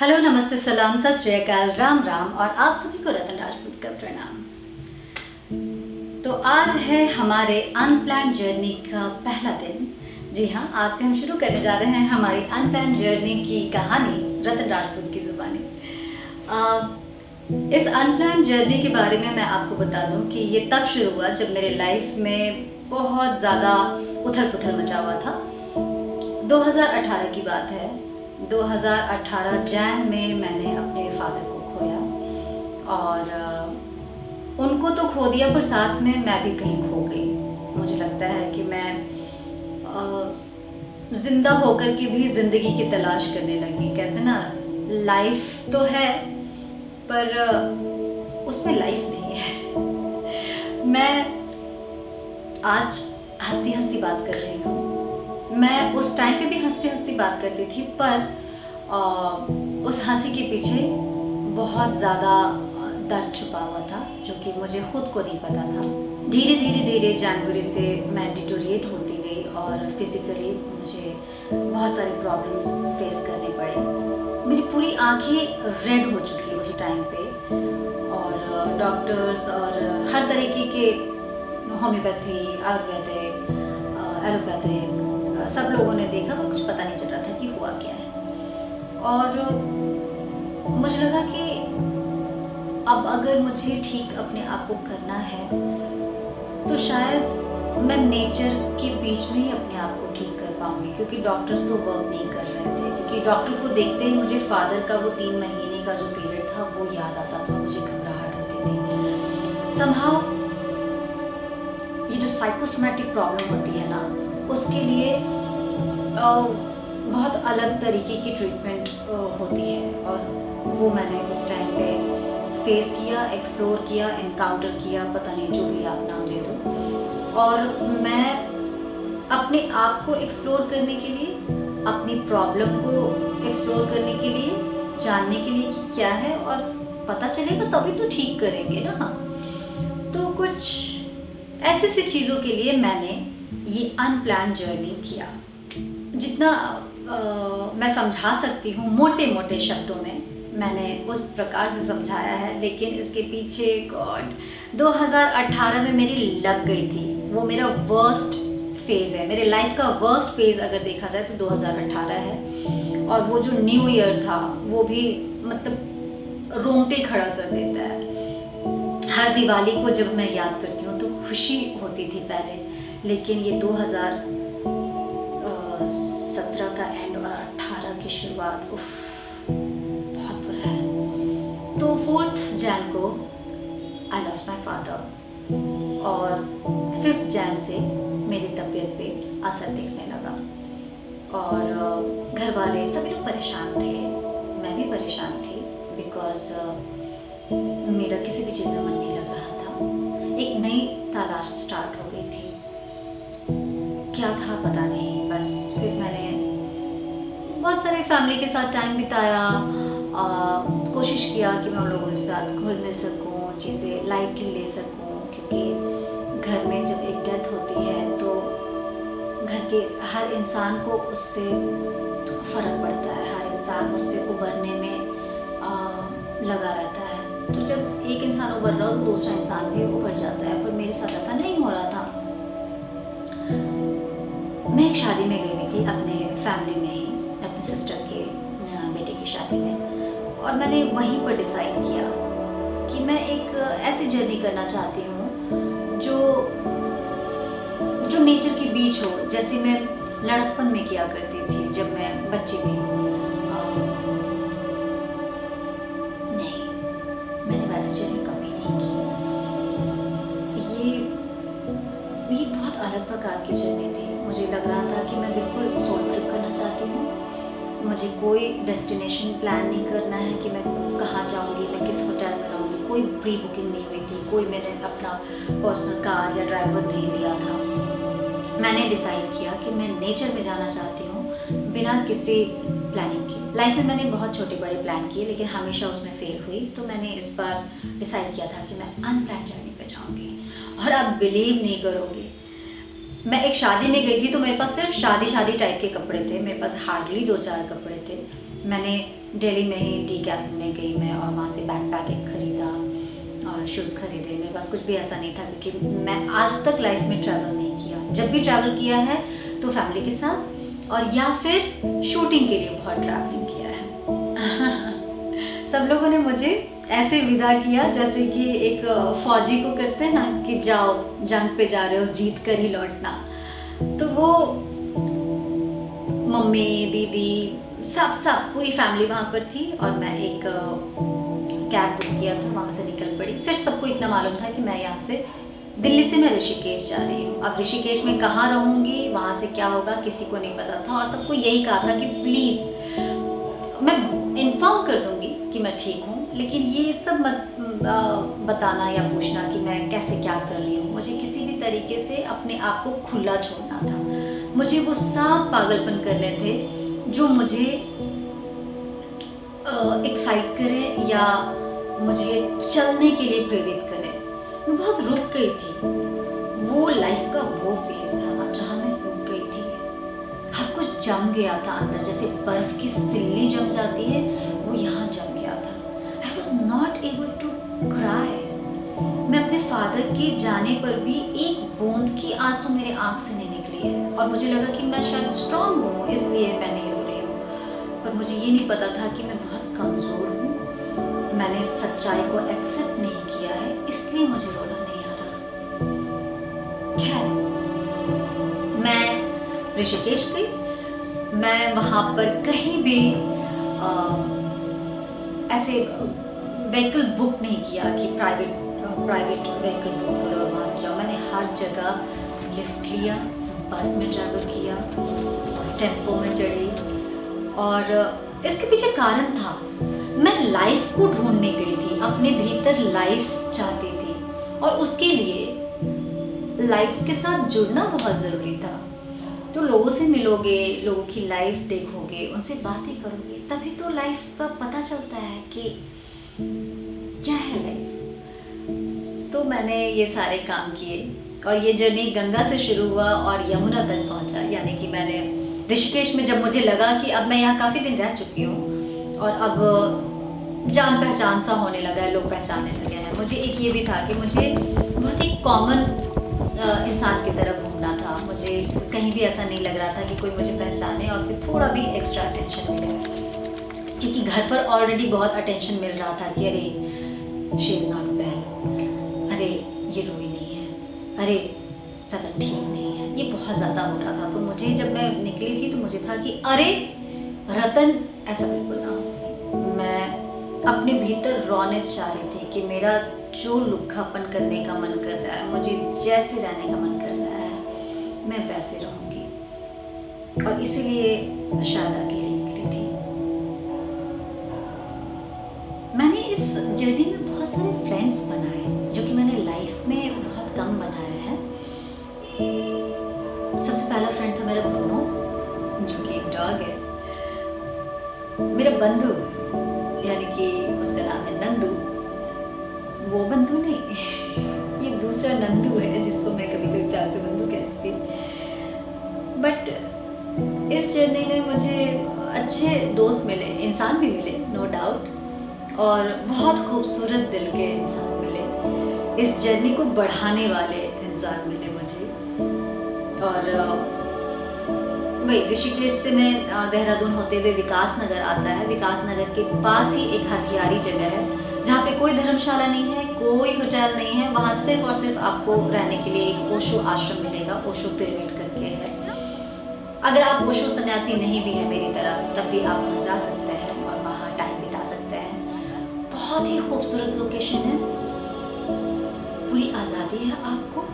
Hello, नमस्ते, सलाम, सत श्री अकाल, राम राम और आप सभी को रतन राजपूत का प्रणाम। तो आज है हमारे अनप्लान्ड जर्नी का पहला दिन। जी हाँ, आज से हम शुरू करने जा रहे हैं हमारी अनप्लान्ड जर्नी की कहानी रतन राजपूत की ज़ुबानी। इस अनप्लान्ड जर्नी के बारे में मैं आपको बता दूं कि ये तब शुरू हुआ जब मेरे लाइफ में बहुत ज़्यादा उथल पुथल मचा हुआ था। 2018 की बात है। 2018 जैन में मैंने अपने फादर को खोया और उनको तो खो दिया, पर साथ में मैं भी कहीं खो गई। मुझे लगता है कि मैं जिंदा होकर के भी जिंदगी की तलाश करने लगी। कहते ना, लाइफ तो है पर उसमें लाइफ नहीं है। मैं आज हंसती हंसती बात कर रही हूँ। मैं उस टाइम पे भी हंसती हंसती बात करती थी, पर उस हंसी के पीछे बहुत ज़्यादा दर्द छुपा हुआ था, जो कि मुझे खुद को नहीं पता था। धीरे धीरे धीरे जानवरी से मैं डिटोरिएट होती गई और फिज़िकली मुझे बहुत सारे प्रॉब्लम्स फेस करने पड़े। मेरी पूरी आंखें रेड हो चुकी उस टाइम पे, और डॉक्टर्स और हर तरीके के होम्योपैथी, आयुर्वेदिक, एलोपैथिक सब लोगों ने देखा, पर कुछ पता नहीं चल रहा था कि हुआ क्या है। और मुझे लगा कि अब अगर मुझे ठीक अपने आप को करना है तो शायद मैं नेचर के बीच में ही अपने आप को ठीक कर पाऊंगी, क्योंकि डॉक्टर्स तो वर्क नहीं कर रहे थे। क्योंकि डॉक्टर को देखते ही मुझे फादर का वो 3 महीने का जो पीरियड था वो याद आता था, मुझे घबराहट होती थी। समहाउ ये जो साइकोसोमैटिक प्रॉब्लम होती है ना, उसके लिए बहुत अलग तरीके की ट्रीटमेंट होती है, और वो मैंने उस टाइम पे फेस किया, एक्सप्लोर किया, एनकाउंटर किया, पता नहीं जो भी आप नाम दे दो। और मैं अपने आप को एक्सप्लोर करने के लिए, अपनी प्रॉब्लम को एक्सप्लोर करने के लिए, जानने के लिए कि क्या है, और पता चलेगा तभी तो ठीक करेंगे ना हम। तो कुछ ऐसी सी चीज़ों के लिए मैंने ये अनप्लान्ड जर्नी किया। जितना मैं समझा सकती हूँ मोटे मोटे शब्दों में मैंने उस प्रकार से समझाया है, लेकिन इसके पीछे गॉड 2018 में मेरी लग गई थी। वो मेरा वर्स्ट फेज़ है, मेरे लाइफ का वर्स्ट फेज़ अगर देखा जाए तो 2018 है। और वो जो न्यू ईयर था वो भी मतलब रोंगटे खड़ा कर देता है। हर दिवाली को जब मैं याद करती हूँ तो खुशी होती थी पहले, लेकिन ये 2017 का एंड और 18 की शुरुआत बहुत बुरा है। तो 4th जैन को आई लॉस्ट माई फादर, और 5th जैन से मेरी तबीयत पे असर दिखने लगा, और घर वाले सभी लोग परेशान थे, मैं भी परेशान थी, बिकॉज मेरा किसी भी चीज़ में मन नहीं लग रहा था। एक नई तलाश स्टार्ट हो गई थी, क्या था पता नहीं। बस फिर मैंने बहुत सारे फैमिली के साथ टाइम बिताया, कोशिश किया कि मैं उन लोगों के साथ घुल मिल सकूं, चीज़ें लाइटली ले सकूं, क्योंकि घर में जब एक डेथ होती है तो घर के हर इंसान को उससे फ़र्क पड़ता है, हर इंसान उससे उबरने में लगा रहता है। तो जब एक इंसान उबर रहा हो तो दूसरा इंसान भी उबर जाता है, पर मेरे साथ ऐसा नहीं हो रहा था। मैं एक शादी में गई हुई थी अपने फैमिली में ही, अपने सिस्टर के बेटे की शादी में, और मैंने वहीं पर डिसाइड किया कि मैं एक ऐसी जर्नी करना चाहती हूँ जो नेचर के बीच हो, जैसे मैं लड़कपन में किया करती थी जब मैं बच्ची थी। नहीं, मैंने वैसी जर्नी कभी नहीं की। ये बहुत अलग प्रकार की जर्नी थी। मुझे लग रहा था कि मैं बिल्कुल सोलो ट्रिप करना चाहती हूँ। मुझे कोई डेस्टिनेशन प्लान नहीं करना है कि मैं कहाँ जाऊँगी, मैं किस होटल में रहूँगी। कोई प्री बुकिंग नहीं हुई थी, कोई मैंने अपना पर्सनल कार या ड्राइवर नहीं लिया था। मैंने डिसाइड किया कि मैं नेचर में जाना चाहती हूँ बिना किसी प्लानिंग के। लाइफ में मैंने बहुत छोटे बड़े प्लान किए, लेकिन हमेशा उसमें फेल हुई। तो मैंने इस बार डिसाइड किया था कि मैं अनप्लान्ड जर्नी पे जाऊँगी। और आप बिलीव नहीं करोगे, मैं एक शादी में गई थी तो मेरे पास सिर्फ शादी टाइप के कपड़े थे, मेरे पास हार्डली 2-4 कपड़े थे। मैंने दिल्ली में ही डीकैथलॉन में गई मैं, और वहाँ से बैकपैक एक खरीदा और शूज़ खरीदे। मेरे पास कुछ भी ऐसा नहीं था, क्योंकि मैं आज तक लाइफ में ट्रैवल नहीं किया। जब भी ट्रैवल किया है तो फैमिली के साथ, और या फिर शूटिंग के लिए बहुत ट्रैवलिंग किया है। सब लोगों ने मुझे ऐसे विदा किया जैसे कि एक फौजी को करते हैं ना, कि जाओ जंग पे जा रहे हो, जीत कर ही लौटना। तो वो मम्मी, दीदी, सब पूरी फैमिली वहाँ पर थी, और मैं एक कैब बुक किया था, वहाँ से निकल पड़ी। सिर्फ सबको इतना मालूम था कि मैं यहाँ से दिल्ली से मैं ऋषिकेश जा रही हूँ। अब ऋषिकेश में कहाँ रहूँगी, वहाँ से क्या होगा, किसी को नहीं पता था। और सबको यही कहा था कि प्लीज़ मैं इन्फॉर्म कर दूँगी कि मैं ठीक हूँ, लेकिन ये सब मत बताना या पूछना कि मैं कैसे क्या कर रही हूँ। मुझे किसी भी तरीके से अपने आप को खुला छोड़ना था। मुझे वो सब पागलपन करने थे जो मुझे एक्साइट करे या मुझे चलने के लिए प्रेरित करे। मैं बहुत रुक गई थी। वो लाइफ का वो फेज था ना जहाँ मैं रुक गई थी। हर कुछ जम गया था अंदर, जैसे बर्फ की सिल्ली जम जाती है, वो यहाँ जम गया था। I was not able to cry. मैं अपने फादर के जाने पर भी एक बूंद की आंसू मेरे आंख से नहीं निकली है, और मुझे लगा कि मैं शायद स्ट्रांग हूँ इसलिए मैं नहीं रो रही हूँ। पर मुझे ये नहीं पता था कि मैं बहुत कमज़ोर हूँ। मैंने सच्चाई को एक्सेप्ट नहीं किया है, इसलिए मुझे रोना नहीं आ रहा। खैर, मैं ऋषिकेश गई। मैं वहाँ पर कहीं भी ऐसे व्हीकल बुक नहीं किया कि प्राइवेट व्हीकल बुक करो और वहाँ से जाओ। मैंने हर जगह लिफ्ट लिया, बस में ट्रैवल किया, टेम्पो में चढ़ी। और इसके पीछे कारण था, मैं लाइफ को ढूंढने गई थी, अपने भीतर लाइफ चाहती थी, और उसके लिए लाइफ के साथ जुड़ना बहुत ज़रूरी था। तो लोगों से मिलोगे, लोगों की लाइफ देखोगे, उनसे बातें करोगे, तभी तो लाइफ का पता चलता है कि क्या है लाइफ। तो मैंने ये सारे काम किए, और ये जर्नी गंगा से शुरू हुआ और यमुना तक पहुंचा। यानी कि मैंने ऋषिकेश में जब मुझे लगा कि अब मैं यहाँ काफ़ी दिन रह चुकी हूँ और अब जान पहचान सा होने लगा है, लोग पहचानने लगे हैं मुझे। एक ये भी था कि मुझे बहुत ही कॉमन इंसान की तरह घूमना था। मुझे कहीं भी ऐसा नहीं लग रहा था कि कोई मुझे पहचाने और फिर थोड़ा भी एक्स्ट्रा अटेंशन मिले, क्योंकि घर पर ऑलरेडी बहुत अटेंशन मिल रहा था कि अरे शी इज़ नॉट वेल, अरे ये रोई नहीं है, अरे रतन ठीक नहीं है, ये बहुत ज़्यादा हो रहा था। तो मुझे जब मैं निकली थी तो मुझे था कि अरे रतन ऐसा बिल्कुल ना हो। मैं अपने भीतर रॉनेस चाह रही थी कि मेरा जो लुक्खापन करने का मन कर रहा है, मुझे जैसे रहने का मन कर रहा है, मैं वैसे रहूँगी। और इसीलिए शायद अकेली निकली थी। मैंने इस जर्नी में बहुत सारे फ्रेंड्स बनाए, जो कि मैंने लाइफ में बहुत कम बनाया है। सबसे पहला फ्रेंड था मेरा ब्रूनो, जो कि एक डॉग है। मेरा बंधु, यानी कि उसका नाम है नंदू। वो बंधु नहीं, ये दूसरा नंदू है जिसको मैं कभी कभी प्यार से बंधु कहती थी। बट इस जर्नी में मुझे अच्छे दोस्त मिले, इंसान भी मिले, नो डाउट, और बहुत खूबसूरत दिल के इंसान मिले। इस जर्नी को बढ़ाने वाले इंसान मिले मुझे। और वही ऋषिकेश से मैं देहरादून होते हुए विकास नगर आता है। विकास नगर के पास ही एक हथियारी जगह है जहाँ पे कोई धर्मशाला नहीं है, कोई होटल नहीं है। वहाँ सिर्फ और सिर्फ आपको रहने के लिए एक ओशो आश्रम मिलेगा, ओशो पिरामिड करके है। अगर आप ओशो सन्यासी नहीं भी है मेरी तरह, तब भी आप वहाँ जा सकते हैं और वहाँ टाइम बिता सकते हैं। बहुत ही खूबसूरत लोकेशन है, पूरी आज़ादी है आपको।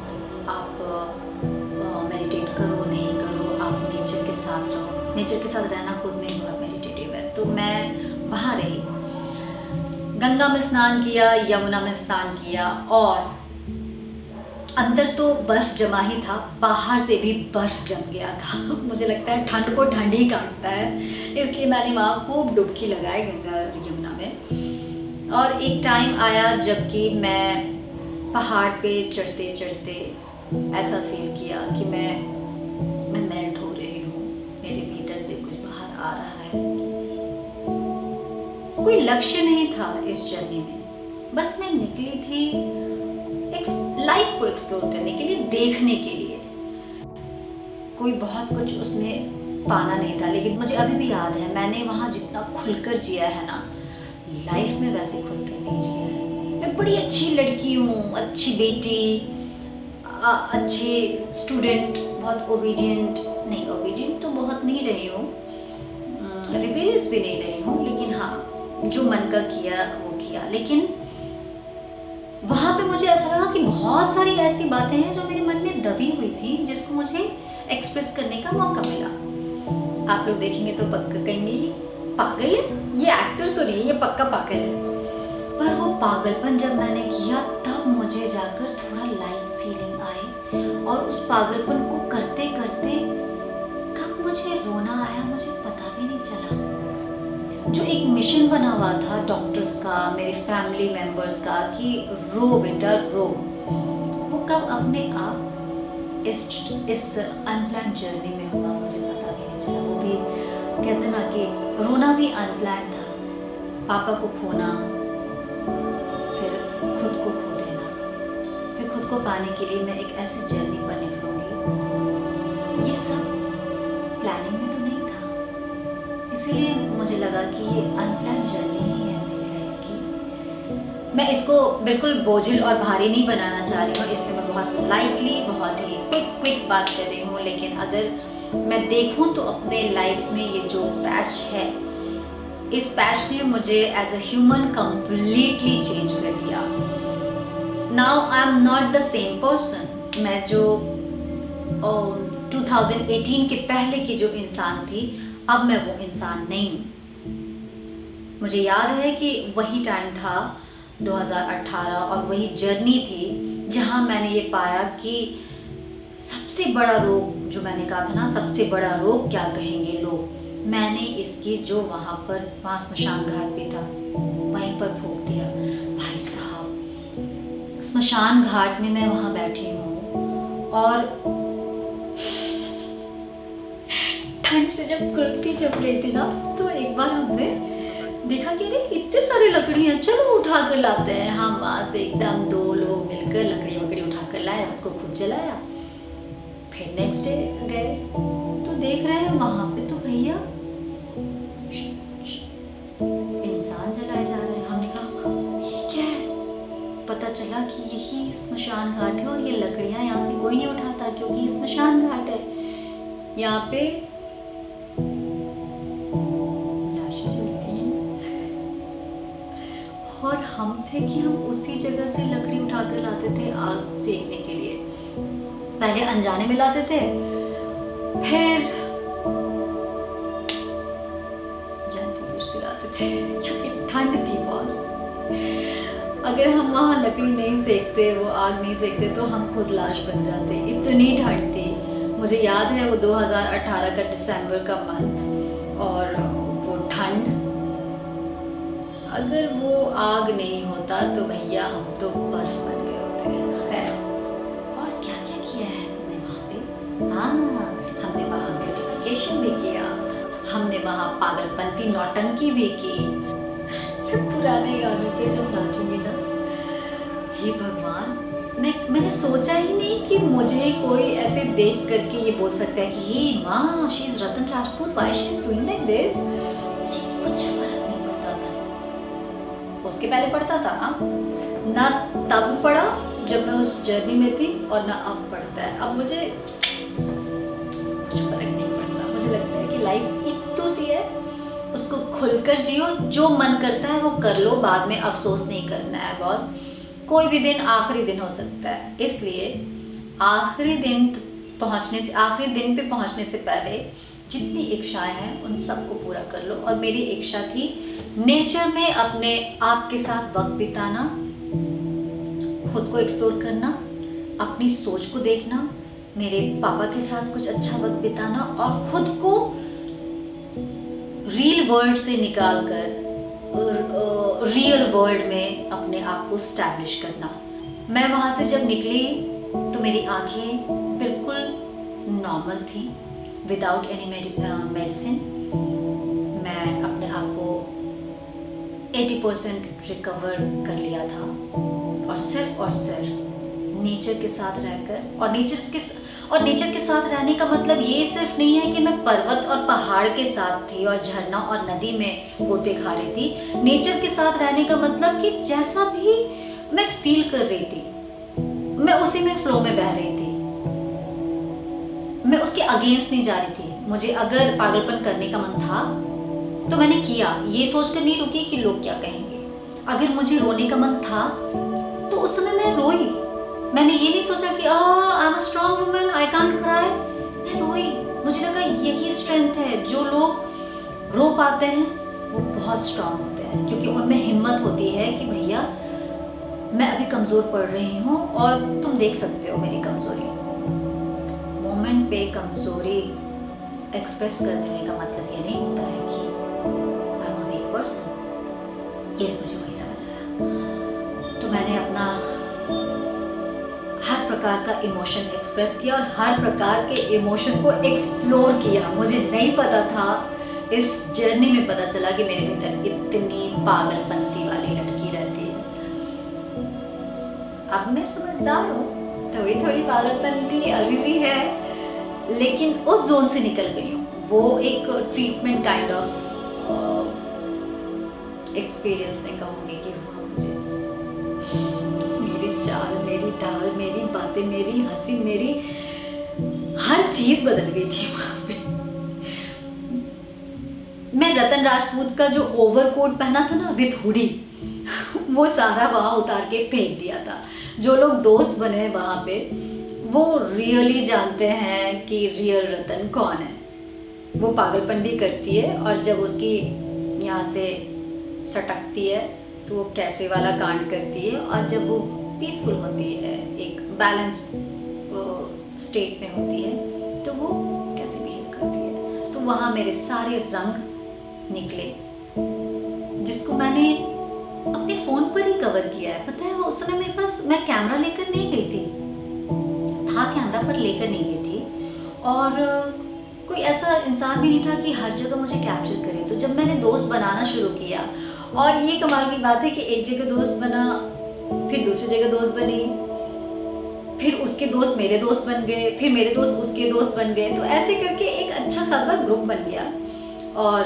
आप मेडिटेट करो नहीं करो, आप नेचर के साथ रहो। नेचर के साथ रहना खुद में ही बहुत मेडिटेटिव है। तो मैं वहाँ रही, गंगा में स्नान किया, यमुना में स्नान किया, और अंदर तो बर्फ जमा ही था, बाहर से भी बर्फ जम गया था। मुझे लगता है ठंड को ठंड ही काटता है, इसलिए मैंने वहाँ खूब डुबकी लगाई गंगा यमुना में। और एक टाइम आया जबकि मैं पहाड़ पे चढ़ते चढ़ते ऐसा फील किया कि मैं मेल्ट हो रही हूँ, मेरे भीतर से कुछ बाहर आ रहा है। कोई लक्ष्य नहीं था इस जर्नी में, बस मैं निकली थी लाइफ को एक्सप्लोर करने के लिए, देखने के लिए। कोई बहुत कुछ उसमें पाना नहीं था, लेकिन मुझे अभी भी याद है मैंने वहाँ जितना खुलकर जिया है ना, लाइफ में वैसे खुलकर नहीं जिया है। मैं बड़ी अच्छी लड़की हूँ, अच्छी बेटी, अच्छी स्टूडेंट, बहुत ओबीडियंट नहीं, ओबीडियंट तो बहुत नहीं रही हूँ, रिबेलियस भी नहीं रही हूँ, लेकिन हाँ जो मन का किया वो किया। लेकिन वहाँ पे मुझे ऐसा लगा कि बहुत सारी ऐसी बातें हैं जो मेरे मन में दबी हुई थी, जिसको मुझे एक्सप्रेस करने का मौका मिला। आप लोग देखेंगे तो पक्का कहेंगे ये पागल है, ये एक्टर तो नहीं, ये पक्का पागल है। पर वो पागलपन जब मैंने किया तब मुझे जाकर थोड़ा लाइट फीलिंग आई, और उस पागलपन को करते करते कब मुझे रोना आया मुझे पता भी नहीं चला। जो एक मिशन बना हुआ था डॉक्टर्स का, मेरे फैमिली मेंबर्स का कि रो बेटा रो, वो कब अपने आप इस अनप्लान्ड जर्नी में हुआ मुझे पता भी नहीं चला। वो भी कहते ना कि रोना भी अनप्लान्ड था, पापा को खोना, फिर खुद को खो देना, फिर खुद को पाने के लिए मैं एक ऐसी जर्नी पर निकलूंगी, ये सब प्लानिंग में तो नहीं था। इसीलिए मुझे लगा कि ये अनप्लान्ड जर्नी ही है मेरी लाइफ की। मैं इसको बिल्कुल बोझिल और भारी नहीं बनाना चाह रही हूँ, इसलिए मैं बहुत लाइटली, बहुत ही क्विक बात कर रही हूँ। लेकिन अगर मैं देखूँ तो अपने लाइफ में ये जो पैच है, इस पैच ने मुझे as a human completely change कर दिया। Now I am not the same person. मैं जो 2018 के पहले की जो इंसान थी, अब मैं वो इंसान नहीं हूँ। मुझे याद है कि वही टाइम था 2018, और वही जर्नी थी जहाँ मैंने ये पाया कि सबसे बड़ा रोग, जो मैंने कहा था ना सबसे बड़ा रोग क्या कहेंगे लोग, मैंने इसकी जो वहाँ स्मशान घाट भी था वहीं पर फूंक दिया। भाई साहब, स्मशान घाट में मैं वहाँ बैठी हूँ और ठंड से जब कुल्फी जम रही थी ना, तो एक बार हमने देखा कि अरे इतने सारे लकड़ियाँ, चलो उठा कर लाते हैं। हम वहाँ से एकदम 2 लोग मिलकर लकड़ी उठा कर लाए, रात को खूब जलाया। फिर नेक्स्ट डे गए तो देख रहे हैं वहाँ पे तो भैया इंसान जलाए जा रहे हैं। हमने कहा ये क्या है? पता चला कि यही स्मशान घाट है, और ये लकड़ियाँ यहाँ से कोई नहीं उठाता क्योंकि ये स्मशान घाट है। यहाँ पे और हम थे कि हम उसी जगह से लकड़ी उठाकर लाते थे आग सेकने के लिए। पहले अनजाने में लाते थे, फिर जानते पूछते लाते थे क्योंकि ठंड थी बॉस। अगर हम वहाँ लकड़ी नहीं सेकते, वो आग नहीं सेकते, तो हम खुद लाश बन जाते। इतनी ठंड थी। मुझे याद है वो 2018 का दिसंबर का मंथ, और वो ठंड, अगर वो आग नहीं होता तो भैया हम तो बर्फ बन गए होते। खैर, और क्या क्या किया है हमने वहाँ पे? हाँ, हमने वहाँ ब्यूटिफिकेशन भी किया, हमने वहाँ पागलपंती नौटंकी भी की। पुराने गानों पे जब नाचूंगी ना, हे भगवान, मैंने सोचा ही नहीं कि मुझे कोई ऐसे देख करके ये बोल सकता है कि हे माँ, she is Ratan Rajput, why she is doing like this. मुझे कुछ फर्क नहीं पड़ता था। उसके पहले पड़ता था ना, तब पड़ा जब मैं उस जर्नी में थी, और ना अब पड़ता है। अब मुझे कुछ फर्क नहीं पड़ता। मुझे लगता है कि लाइफ इतनी सी है, उसको खुलकर जियो, जो मन करता है वो कर लो, बाद में अफसोस नहीं करना है बॉस। कोई भी दिन आखिरी दिन हो सकता है, इसलिए आखिरी दिन पे पहुंचने से पहले जितनी इच्छाएं हैं उन सबको पूरा कर लो। और मेरी इच्छा थी नेचर में अपने आप के साथ वक्त बिताना, खुद को एक्सप्लोर करना, अपनी सोच को देखना, मेरे पापा के साथ कुछ अच्छा वक्त बिताना, और खुद को रियल वर्ल्ड से निकाल कर रियल वर्ल्ड में अपने आप को स्टैब्लिश करना। मैं वहाँ से जब निकली तो मेरी आंखें बिल्कुल नॉर्मल थी, विदाउट एनी मेडिसिन। मैं अपने आप को 80% रिकवर कर लिया था, और सिर्फ नेचर के साथ रहकर, और नेचर के साथ रहने का मतलब ये सिर्फ नहीं है कि मैं पर्वत और पहाड़ के साथ थी और झरना और नदी में गोते खा रही थी। नेचर के साथ रहने का मतलब कि जैसा भी मैं फील कर रही थी, मैं उसी में फ्लो में बह रही थी, मैं उसके अगेंस्ट नहीं जा रही थी। मुझे अगर पागलपन करने का मन था तो मैंने किया, ये सोचकर नहीं रुकी कि लोग क्या कहेंगे। अगर मुझे रोने का मन था तो उस समय मैं रोई। मैंने ये नहीं सोचा कि I am a strong woman, I can't cry. मैं रोई। मुझे लगा यही स्ट्रेंथ है। जो लोग रो पाते हैं वो बहुत स्ट्रांग होते हैं, क्योंकि उनमें हिम्मत होती है कि भैया मैं अभी कमज़ोर पड़ रही हूँ और तुम देख सकते हो मेरी कमज़ोरी। मोमेंट पे कमज़ोरी एक्सप्रेस कर देने का मतलब ये नहीं होता है कि I am a weak person. ये मुझे वही समझ आया। तो मैंने अपना हर प्रकार का इमोशन एक्सप्रेस किया और हर प्रकार के इमोशन को एक्सप्लोर किया। मुझे नहीं पता था, इस जर्नी में पता चला कि मेरे भीतर इतनी पागलपंती वाली लड़की रहती है। अब मैं समझदार हूँ, थोड़ी थोड़ी पागलपंती अभी भी है, लेकिन उस जोन से निकल गई हूँ। वो एक ट्रीटमेंट काइंड ऑफ एक्सपीरियंस नहीं कहूँगी कि हुआ मुझे। मेरी चाल, मेरी ढाल, मेरी बातें, मेरी हंसी, मेरी हर चीज बदल गई थी वहां पे। मैं रतन राजपूत का जो ओवरकोट पहना था ना विथ हुडी, वो सारा वहां उतार के फेंक दिया था। जो लोग दोस्त बने वहां पे वो रियली जानते हैं कि रियल रतन कौन है। वो पागलपन भी करती है और जब उसकी यहाँ से सटकती है तो वो कैसे वाला कांड करती है, और जब वो पीसफुल होती है, एक बैलेंस स्टेट में होती है, तो वो कैसे बिहेव करती है। तो वहाँ मेरे सारे रंग निकले जिसको मैंने अपने फ़ोन पर ही कवर किया है। पता है वो उस समय मेरे पास, मैं कैमरा लेकर नहीं गई थी, कैमरा पर लेकर नहीं गई थी, और कोई ऐसा इंसान भी नहीं था कि हर जगह मुझे कैप्चर करे। तो जब मैंने दोस्त बनाना शुरू किया, और ये कमाल की बात है कि एक जगह दोस्त बना, फिर दूसरी जगह दोस्त बनी, फिर उसके दोस्त मेरे दोस्त बन गए, फिर मेरे दोस्त उसके दोस्त बन गए। तो ऐसे करके एक अच्छा खासा ग्रुप बन गया और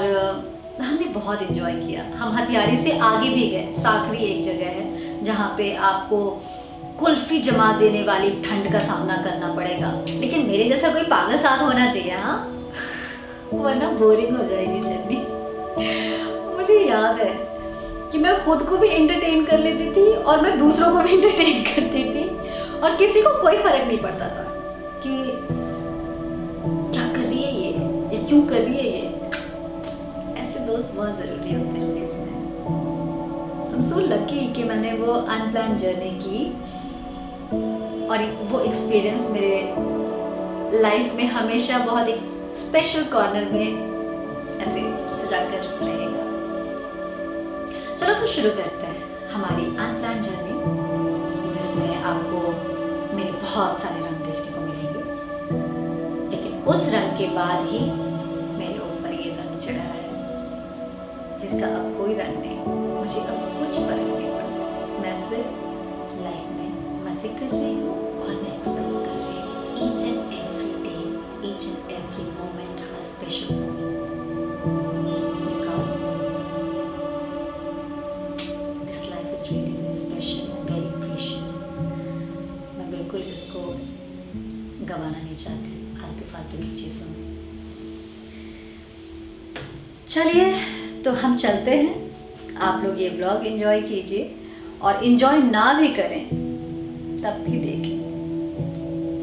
हमने बहुत एंजॉय किया। हम हथियारी से आगे भी गए। साखरी एक जगह है जहाँ पे आपको कुल्फी जमा देने वाली ठंड का सामना करना पड़ेगा, लेकिन मेरे जैसा कोई पागल साथ होना चाहिए, हाँ, वरना बोरिंग हो जाएगी जर्नी। मुझे याद है कि मैं खुद को भी एंटरटेन कर लेती थी और मैं दूसरों को भी एंटरटेन करती थी, और किसी को कोई फर्क नहीं पड़ता था कि क्या कर रही है ये क्यों कर रही है ये। ऐसे दोस्त बहुत ज़रूरी होते हैं लाइफ में। I'm so lucky कि मैंने वो अनप्लान जर्नी की, और वो एक्सपीरियंस मेरे लाइफ में हमेशा बहुत एक स्पेशल कॉर्नर में ऐसे सजाकर रहेगा। चलो तो शुरू करते हैं हमारी अनप्लान जर्नी, जिसमें आपको मेरे बहुत सारे रंग देखने को मिलेंगे, लेकिन उस रंग के बाद ही मेरे ऊपर ये रंग चढ़ा है जिसका अब कोई रंग नहीं, मुझे अब कुछ फर्क नहीं पड़ता। मैं सिर्फ लाइफ में मजे कर रही हूँ और मैं एक्सप्लोर कर रही हूँ। Each and every day, each and every moment are special for me, because this life is really very special, very precious. मैं बिल्कुल इसको गंवाना नहीं चाहती आलतू फालतू की चीज़ों में। चलिए तो हम चलते हैं। आप लोग ये व्लॉग एंजॉय कीजिए, और एंजॉय ना भी करें तब भी देखें।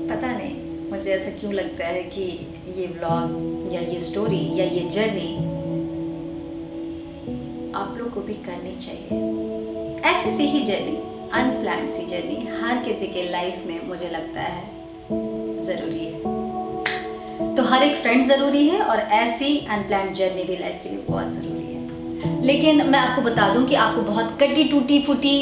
पता नहीं मुझे ऐसा क्यों लगता है कि ये व्लॉग या ये स्टोरी या ये जर्नी आप लोग को भी करनी चाहिए। ऐसी सी ही जर्नी, अनप्लान्ड सी जर्नी हर किसी के लाइफ में मुझे लगता है ज़रूरी है। तो हर एक फ्रेंड ज़रूरी है, और ऐसी अनप्लान्ड जर्नी भी लाइफ के लिए बहुत ज़रूरी है। लेकिन मैं आपको बता दूं कि आपको बहुत कटी टूटी फूटी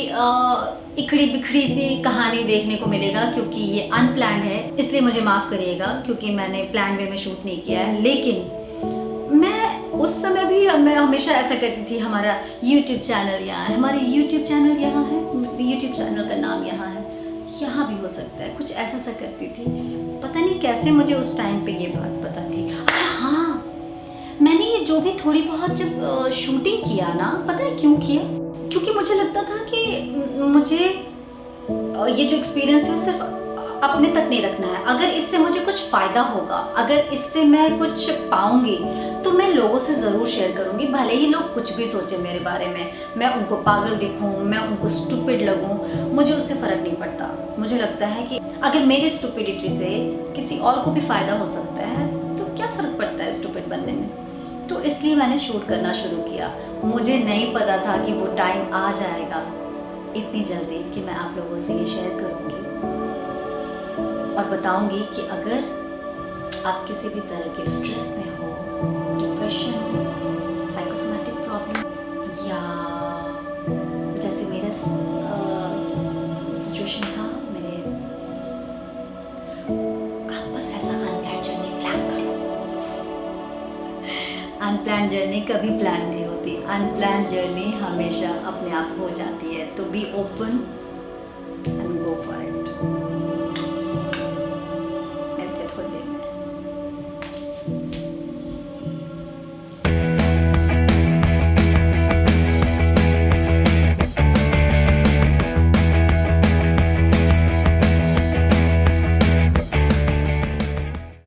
इखड़ी बिखड़ी सी कहानी देखने को मिलेगा, क्योंकि ये अनप्लान्ड है। इसलिए मुझे माफ़ करिएगा, क्योंकि मैंने प्लान वे में शूट नहीं किया है। लेकिन मैं उस समय भी मैं हमेशा ऐसा करती थी, हमारा YouTube चैनल यहाँ है, हमारे YouTube चैनल यहाँ है, YouTube चैनल का नाम यहाँ है, यहाँ भी हो सकता है, कुछ ऐसा सा करती थी। पता नहीं कैसे मुझे उस टाइम पे ये बात पता थी। अच्छा हाँ, मैंने ये जो भी थोड़ी बहुत जब शूटिंग किया ना, पता है क्यों किया? क्योंकि मुझे लगता था कि मुझे ये जो एक्सपीरियंस है सिर्फ अपने तक नहीं रखना है। अगर इससे मुझे कुछ फ़ायदा होगा, अगर इससे मैं कुछ पाऊंगी, तो मैं लोगों से ज़रूर शेयर करूंगी, भले ही लोग कुछ भी सोचें मेरे बारे में, मैं उनको पागल दिखूं, मैं उनको स्टूपिड लगूं, मुझे उससे फ़र्क नहीं पड़ता। मुझे लगता है कि अगर मेरी स्टूपिडिटी से किसी और को भी फ़ायदा हो सकता है, तो क्या फ़र्क पड़ता है स्टूपिड बनने में। तो इसलिए मैंने शूट करना शुरू किया। मुझे नहीं पता था कि वो टाइम आ जाएगा इतनी जल्दी कि मैं आप लोगों से ये शेयर करूँगी और बताऊंगी कि अगर आप किसी भी तरह के स्ट्रेस में हो, डिप्रेशन हो, साइकोसोमैटिक प्रॉब्लम, या जैसे मेरा सिचुएशन था, आप बस ऐसा अनप्लान्ड जर्नी प्लान कर लो। अनप्लान्ड जर्नी कभी प्लान नहीं होती, अनप्लान्ड जर्नी हमेशा अपने आप हो जाती है। तो बी ओपन,